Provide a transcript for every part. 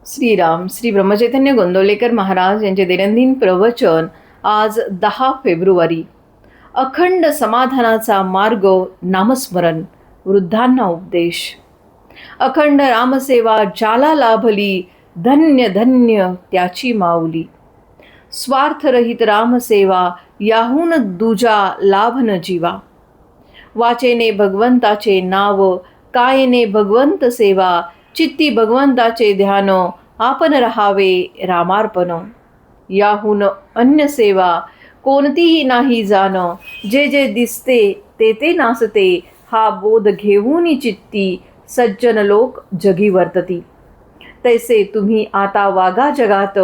श्रीराम श्री ब्रह्मचैतन्य गोंदवलेकर महाराज यांचे दैनंदिन प्रवचन आज 10 फेब्रुवारी. अखंड समाधानाचा मार्ग नामस्मरण, वृद्धांना उपदेश. अखंड रामसेवा ज्याला लाभली, धन्य धन्य त्याची माऊली. स्वार्थरहित रामसेवा याहून दुजा लाभ न जीवा. वाचेने भगवंताचे नाव, कायेने भगवंत सेवा, चित्ती भगवंताचे ध्यान, आपण रहावे रामार्पण. याहून अन्य सेवा कोणतीही नाही जाण. जे जे दिसते ते ते नासते, हा बोध घेऊन चित्ती सज्जन लोक जगी वर्तती. तैसे तुम्ही आता वागा जगात,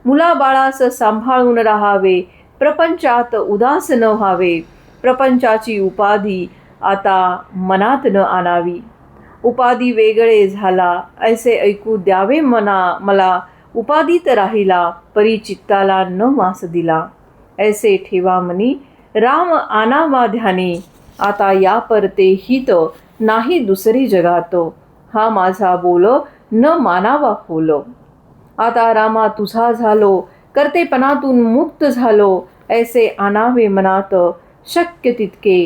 मुलाबाळास सांभाळून राहावे. प्रपंचात उदास न व्हावे. प्रपंचाची उपाधी आता मनात न आणावी. उपाधी वेगळे झाला ऐसे ऐकू द्यावे मला. उपाधीत राहिला परी चित्ताला न वास दिला. ऐसे ठेवा मनी राम आनावा ध्यानी. आता या परते हित नाही दुसरी जगात. हा माझा बोल न मानावा फोल. आता रामा तुझा झालो, कर्तेपणातून मुक्त झालो. ऐसे आनावे मनात, शक्य तितके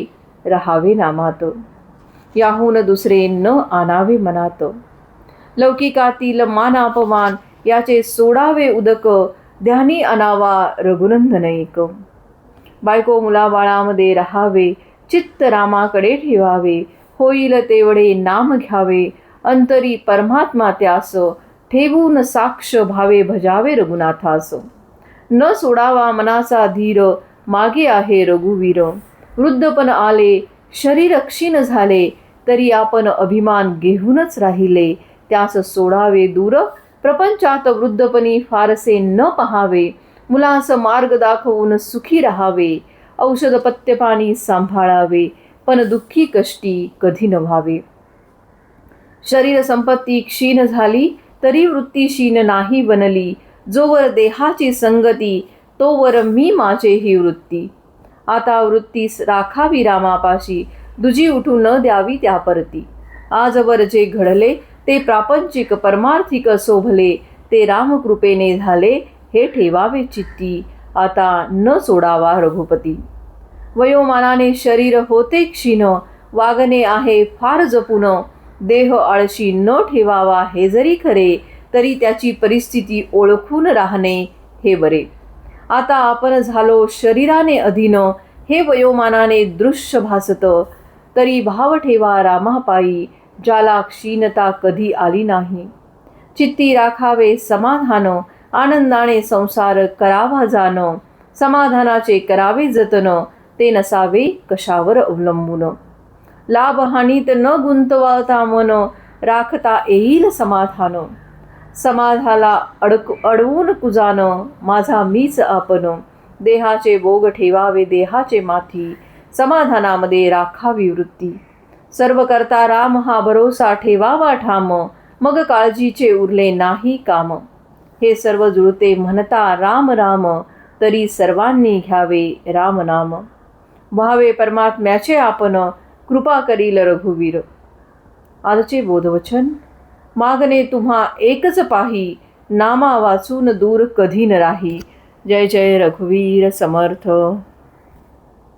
रहावे नामात. याहून दुसरे न आणावे मनात. लौकिकातील मान अपमान याचे सोडावे उदक. ध्यानी आणावा रघुनंदन एक. बायको मुलाबाळामध्ये राहावे, चित्त रामाकडे ठेवावे. होईल तेवढे नाम घ्यावे, अंतरी परमात्मा त्यास. ठेवून साक्ष भावे भजावे रघुनाथास. न सोडावा मनाचा धीर, मागे आहे रघुवीर. वृद्धपण आले शरीर क्षीण झाले, तरी आपण अभिमान घेऊनच राहिले. त्यास सोडावे दूर, प्रपंचात वृद्धपणी फारसे न पहावे. मुलास मार्ग दाखवून सुखी राहावे. औषध पथ्यपाणी सांभाळावे, पण दुःखी कष्टी कधी न व्हावे. शरीर संपत्ती क्षीण झाली, तरी वृत्ती क्षीण नाही बनली. जोवर देहाची संगती, तोवर मी माझे ही वृत्ती. आता वृत्तीस राखावी रामापाशी, दुजी उठू न द्यावी त्या परती. आजवर जे घडले ते प्रापंचिक परमार्थिक शोभले. ते रामकृपेने झाले, हे ठेवावे चित्ती. आता न सोडावा रघुपती. वयोमानाने शरीर होते क्षीण, वागणे आहे फार जपून. देह आळशी न ठेवावा हे जरी खरे, तरी त्याची परिस्थिती ओळखून राहणे हे बरे. आता आपण झालो शरीराने अधीन, हे वयोमानाने दृश्य भासत. तरी भाव ठेवा रामापायी, ज्याला क्षीणता कधी आली नाही. चित्ती राखावे समाधान, आनंदाने संसार करावा जाण. समाधानाचे करावे जतन, ते नसावे कशावर अवलंबून. लाभहानीत न गुंतवता मन, राखता येईल समाधान. समाधाला अडवून कुजान, माझा मीच आपण. देहाचे भोग ठेवावे देहाचे माथी, समाधानामध्ये राखावी वृत्ती. सर्व करता राम हा भरोसा ठेवावा ठाम, मग काळजीचे उरले नाही काम. हे सर्व जुळते म्हणता राम राम, तरी सर्वांनी घ्यावे राम नाम. व्हावे परमात्म्याचे आपण, कृपा करील रघुवीर. आजचे बोधवचन. मागणे तुम्हा एकच पाही, नामा वाचून दूर कधी न राही. जय जय रघुवीर समर्थ.